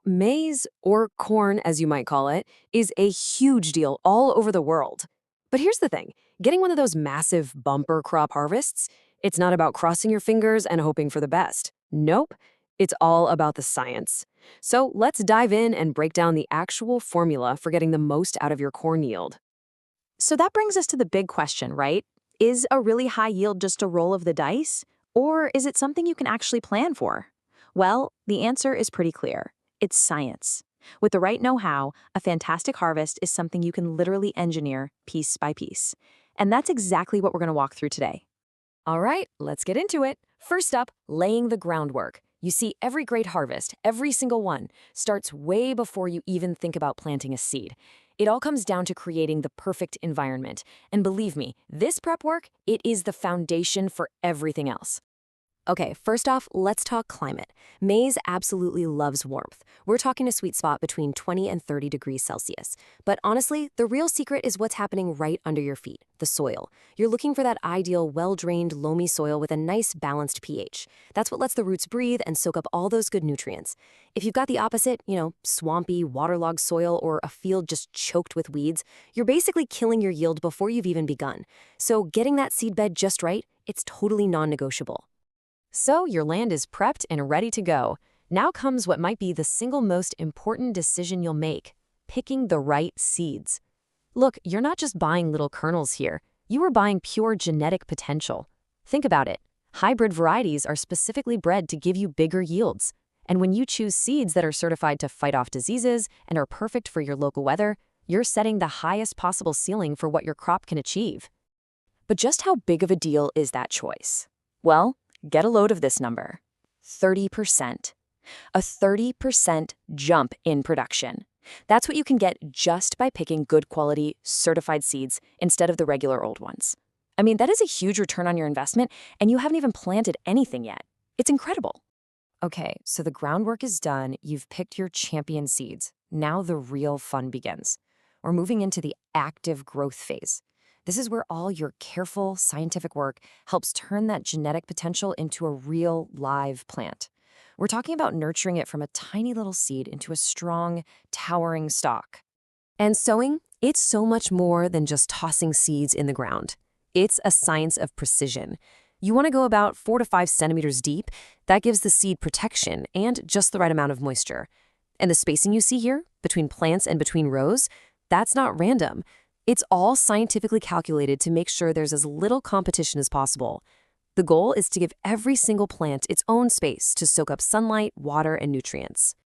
Maize, or corn as you might call it, is a huge deal all over the world. But here's the thing, getting one of those massive bumper crop harvests, it's not about crossing your fingers and hoping for the best. Nope, it's all about the science. So let's dive in and break down the actual formula for getting the most out of your corn yield. So that brings us to the big question, right? Is a really high yield just a roll of the dice? Or is it something you can actually plan for? Well, the answer is pretty clear. It's science. With the right know-how, a fantastic harvest is something you can literally engineer piece by piece. And that's exactly what we're going to walk through today. All right, let's get into it. First up, laying the groundwork. You see, every great harvest, every single one, starts way before you even think about planting a seed. It all comes down to creating the perfect environment. And believe me, this prep work, it is the foundation for everything else. Okay, first off, let's talk climate. Maize absolutely loves warmth. We're talking a sweet spot between 20 and 30 degrees Celsius. But honestly, the real secret is what's happening right under your feet, the soil. You're looking for that ideal, well-drained, loamy soil with a nice, balanced pH. That's what lets the roots breathe and soak up all those good nutrients. If you've got the opposite, swampy, waterlogged soil or a field just choked with weeds, you're basically killing your yield before you've even begun. So getting that seed bed just right, it's totally non-negotiable. So your land is prepped and ready to go. Now comes what might be the single most important decision you'll make, picking the right seeds. Look, you're not just buying little kernels here. You are buying pure genetic potential. Think about it. Hybrid varieties are specifically bred to give you bigger yields. And when you choose seeds that are certified to fight off diseases and are perfect for your local weather, you're setting the highest possible ceiling for what your crop can achieve. But just how big of a deal is that choice? Well, get a load of this number. 30%. A 30% jump in production. That's what you can get just by picking good quality, certified seeds instead of the regular old ones. I mean, that is a huge return on your investment, and you haven't even planted anything yet. It's incredible. Okay, so the groundwork is done. You've picked your champion seeds. Now the real fun begins. We're moving into the active growth phase. This is where all your careful scientific work helps turn that genetic potential into a real live plant. We're talking about nurturing it from a tiny little seed into a strong, towering stalk. And sowing, it's so much more than just tossing seeds in the ground. It's a science of precision. You want to go about 4 to 5 centimeters deep. That gives the seed protection and just the right amount of moisture. And the spacing you see here, between plants and between rows, that's not random. It's all scientifically calculated to make sure there's as little competition as possible. The goal is to give every single plant its own space to soak up sunlight, water, and nutrients.